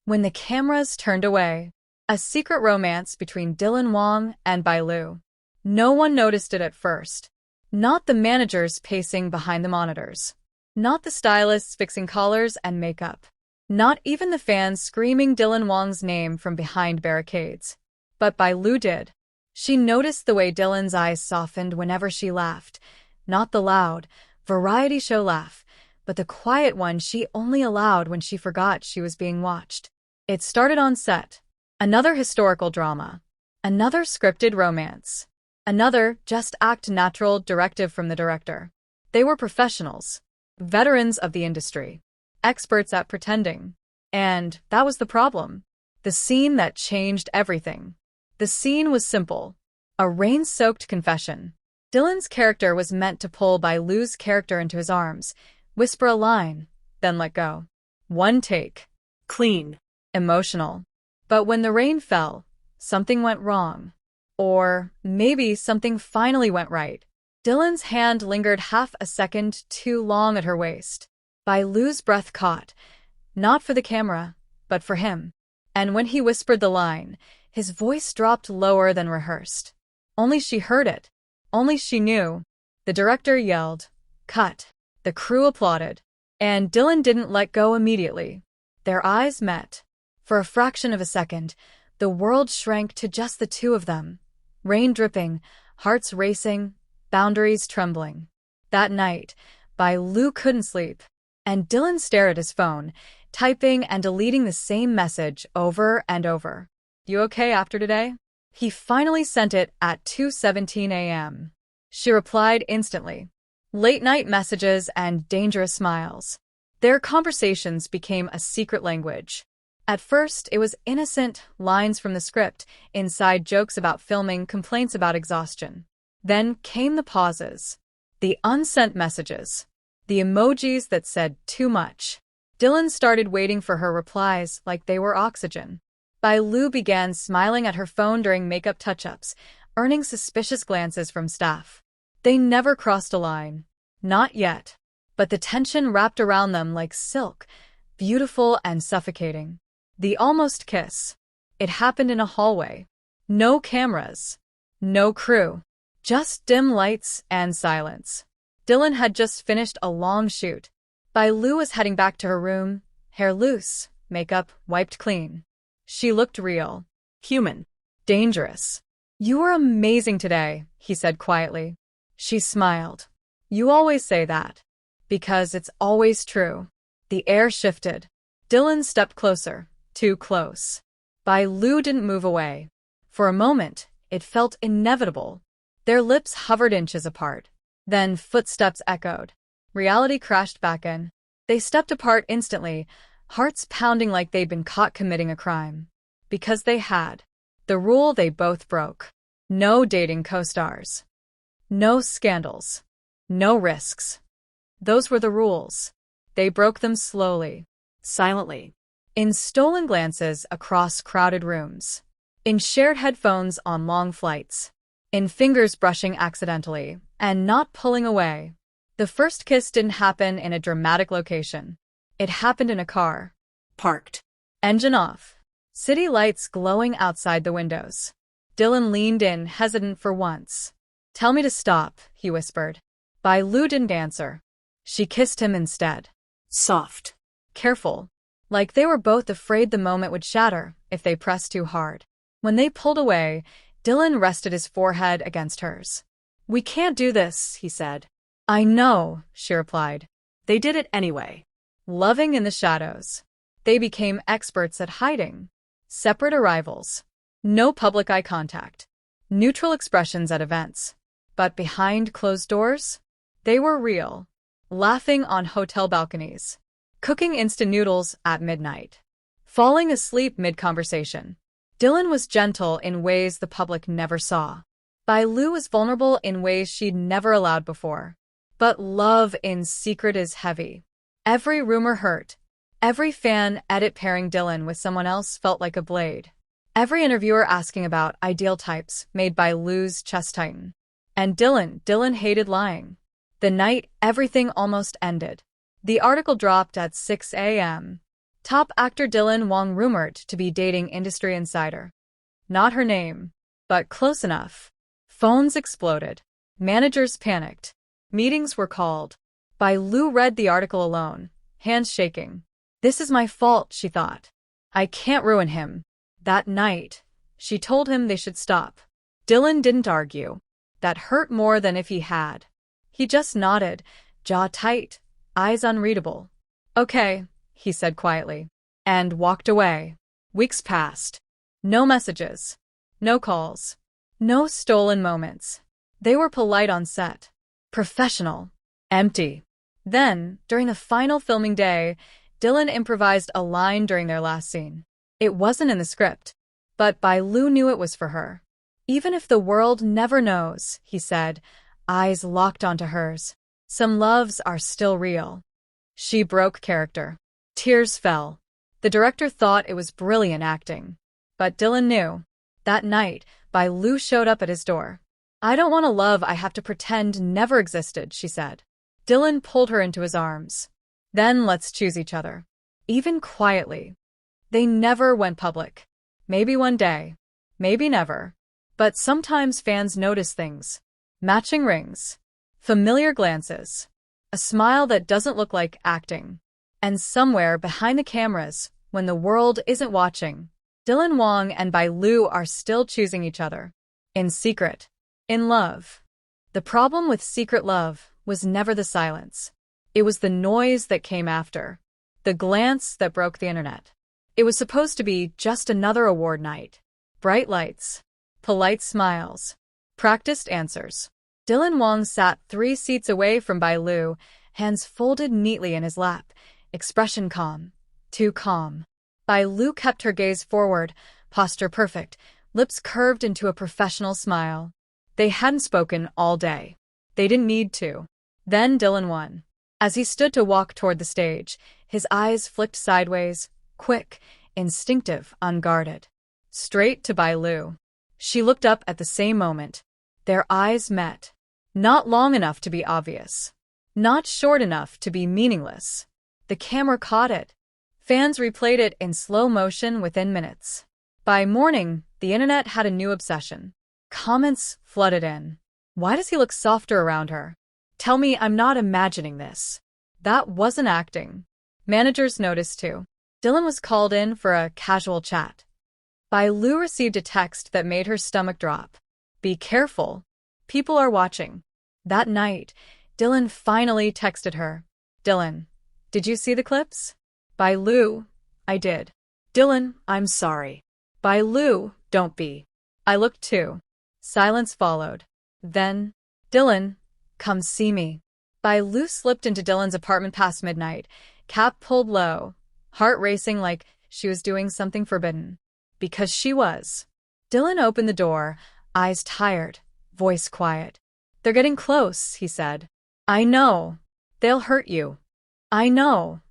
When the cameras turned away, a secret romance between Dylan Wang and Bai Lu. No one noticed it at first. Not the managers pacing behind the monitors. Not the stylists fixing collars and makeup. Not even the fans screaming Dylan Wang's name from behind barricades. But Bai Lu did. She noticed the way Dylan's eyes softened whenever she laughed. Not the loud, variety show laugh, but the quiet one she only allowed when she forgot she was being watched. It started on set. Another historical drama. Another scripted romance. Another just act natural directive from the director. They were professionals. Veterans of the industry. Experts at pretending. And that was the problem. The scene that changed everything. The scene was simple. A rain-soaked confession. Dylan's character was meant to pull Bai Lu's character into his arms, whisper a line, then let go. One take. Clean. Emotional. But when the rain fell, something went wrong. Or maybe something finally went right. Dylan's hand lingered half a second too long at her waist. Bai Lu's breath caught, not for the camera, but for him. And when he whispered the line, his voice dropped lower than rehearsed. Only she heard it. Only she knew. The director yelled, "Cut." The crew applauded. And Dylan didn't let go immediately. Their eyes met. For a fraction of a second, the world shrank to just the two of them. Rain dripping, hearts racing, boundaries trembling. That night, Bai Lu couldn't sleep. And Dylan stared at his phone, typing and deleting the same message over and over. "You okay after today?" He finally sent it at 2:17 a.m. She replied instantly. Late-night messages and dangerous smiles. Their conversations became a secret language. At first, it was innocent lines from the script, inside jokes about filming, complaints about exhaustion. Then came the pauses. The unsent messages. The emojis that said too much. Dylan started waiting for her replies like they were oxygen. Bai Lu began smiling at her phone during makeup touch-ups, earning suspicious glances from staff. They never crossed a line. Not yet. But the tension wrapped around them like silk, beautiful and suffocating. The almost kiss. It happened in a hallway. No cameras. No crew. Just dim lights and silence. Dylan had just finished a long shoot. Bai Lu was heading back to her room, hair loose, makeup wiped clean. She looked real. Human. Dangerous. "You were amazing today," he said quietly. She smiled. "You always say that." "Because it's always true." The air shifted. Dylan stepped closer. Too close. Bai Lu didn't move away. For a moment, it felt inevitable. Their lips hovered inches apart. Then footsteps echoed. Reality crashed back in. They stepped apart instantly, hearts pounding like they'd been caught committing a crime. Because they had. The rule they both broke. No dating co-stars. No scandals. No risks. Those were the rules. They broke them slowly. Silently. In stolen glances across crowded rooms. In shared headphones on long flights. In fingers brushing accidentally and not pulling away. The first kiss didn't happen in a dramatic location. It happened in a car. Parked. Engine off. City lights glowing outside the windows. Dylan leaned in, hesitant for once. "Tell me to stop," he whispered. Bai Lu didn't answer. She kissed him instead. Soft. Careful. Like they were both afraid the moment would shatter if they pressed too hard. When they pulled away, Dylan rested his forehead against hers. "We can't do this," he said. "I know," she replied. They did it anyway. Loving in the shadows. They became experts at hiding. Separate arrivals. No public eye contact. Neutral expressions at events. But behind closed doors? They were real. Laughing on hotel balconies. Cooking instant noodles at midnight. Falling asleep mid-conversation. Dylan was gentle in ways the public never saw. Bai Lu was vulnerable in ways she'd never allowed before. But love in secret is heavy. Every rumor hurt. Every fan edit pairing Dylan with someone else felt like a blade. Every interviewer asking about ideal types made Bai Lu's chest tighten. And Dylan hated lying. The night everything almost ended. The article dropped at 6 a.m. Top actor Dylan Wong rumored to be dating industry insider. Not her name, but close enough. Phones exploded. Managers panicked. Meetings were called. Bai Lu read the article alone, hands shaking. This is my fault, she thought. I can't ruin him. That night, she told him they should stop. Dylan didn't argue. That hurt more than if he had. He just nodded, jaw tight, eyes unreadable. Okay, he said quietly, and walked away. Weeks passed. No messages. No calls. No stolen moments. They were polite on set. Professional. Empty. Then, during the final filming day, Dylan improvised a line during their last scene. It wasn't in the script, but Bai Lu knew it was for her. Even if the world never knows, he said, eyes locked onto hers. Some loves are still real. She broke character. Tears fell. The director thought it was brilliant acting. But Dylan knew. That night, Bai Lu showed up at his door. I don't want a love I have to pretend never existed, she said. Dylan pulled her into his arms. Then let's choose each other. Even quietly. They never went public. Maybe one day. Maybe never. But sometimes fans notice things. Matching rings. Familiar glances. A smile that doesn't look like acting. And somewhere behind the cameras, when the world isn't watching, Dylan Wong and Bai Lu are still choosing each other. In secret. In love. The problem with secret love was never the silence. It was the noise that came after. The glance that broke the internet. It was supposed to be just another award night. Bright lights. Polite smiles. Practiced answers. Dylan Wong sat 3 seats away from Bai Lu, hands folded neatly in his lap, expression calm. Too calm. Bai Lu kept her gaze forward, posture perfect, lips curved into a professional smile. They hadn't spoken all day. They didn't need to. Then Dylan won. As he stood to walk toward the stage, his eyes flicked sideways, quick, instinctive, unguarded. Straight to Bai Lu. She looked up at the same moment. Their eyes met. Not long enough to be obvious. Not short enough to be meaningless. The camera caught it. Fans replayed it in slow motion within minutes. By morning, the internet had a new obsession. Comments flooded in. Why does he look softer around her? Tell me I'm not imagining this. That wasn't acting. Managers noticed too. Dylan was called in for a casual chat. Bai Lu received a text that made her stomach drop. Be careful. People are watching. That night, Dylan finally texted her. Dylan, did you see the clips? Bai Lu, I did. Dylan, I'm sorry. Bai Lu, don't be. I looked too. Silence followed. Then, Dylan, come see me. Bai Lu slipped into Dylan's apartment past midnight, cap pulled low, heart racing like she was doing something forbidden. Because she was. Dylan opened the door, eyes tired, voice quiet. They're getting close, he said. I know. They'll hurt you. I know.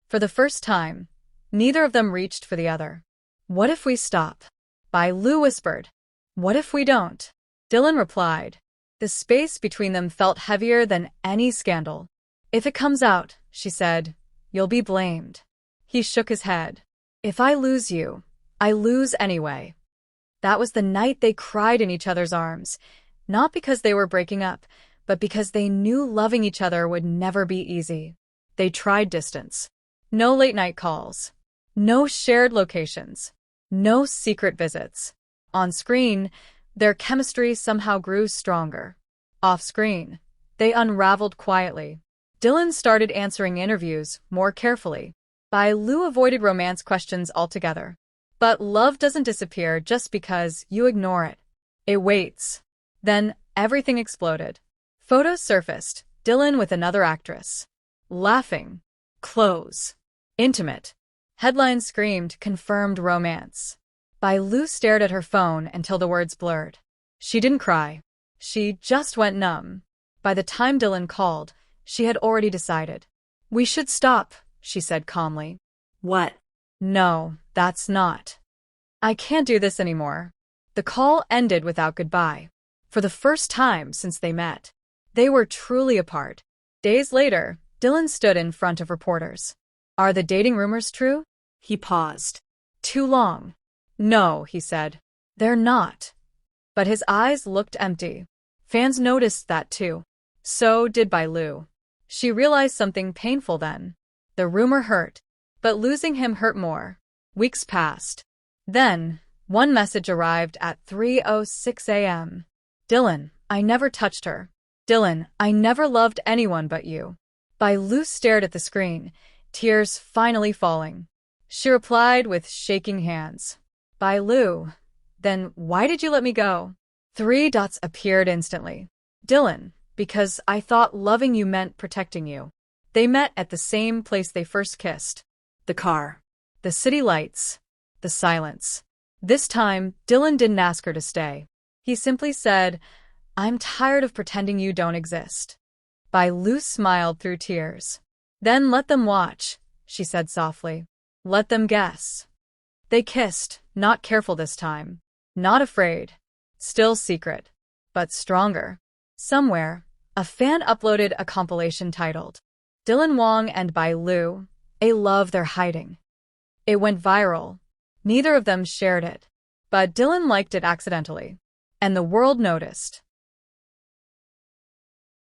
For the first time, neither of them reached for the other. What if we stop? Bai Lu whispered. What if we don't? Dylan replied. The space between them felt heavier than any scandal. If it comes out, she said, you'll be blamed. He shook his head. If I lose you, I lose anyway. That was the night they cried in each other's arms, not because they were breaking up, but because they knew loving each other would never be easy. They tried distance. No late-night calls. No shared locations. No secret visits. On screen, their chemistry somehow grew stronger. Off-screen, they unraveled quietly. Dylan started answering interviews more carefully. Bai Lu avoided romance questions altogether. But love doesn't disappear just because you ignore it. It waits. Then everything exploded. Photos surfaced, Dylan with another actress. Laughing. Close. Intimate. Headlines screamed confirmed romance. Bai Lu stared at her phone until the words blurred. She didn't cry. She just went numb. By the time Dylan called, she had already decided. We should stop, she said calmly. What? No, that's not. I can't do this anymore. The call ended without goodbye. For the first time since they met. They were truly apart. Days later, Dylan stood in front of reporters. Are the dating rumors true? He paused. Too long. No, he said. They're not. But his eyes looked empty. Fans noticed that too. So did Bailu. She realized something painful then. The rumor hurt, but losing him hurt more. Weeks passed. Then, one message arrived at 3:06 a.m. Dylan, I never touched her. Dylan, I never loved anyone but you. Bailu stared at the screen, tears finally falling. She replied with shaking hands. Bailu, then why did you let me go? 3 dots appeared instantly. Dylan, because I thought loving you meant protecting you. They met at the same place they first kissed. The car. The city lights. The silence. This time, Dylan didn't ask her to stay. He simply said, I'm tired of pretending you don't exist. Bailu smiled through tears. Then let them watch, she said softly. Let them guess. They kissed, not careful this time. Not afraid. Still secret. But stronger. Somewhere, a fan uploaded a compilation titled, Dylan Wong and Bailu, A Love They're Hiding. It went viral. Neither of them shared it. But Dylan liked it accidentally. And the world noticed.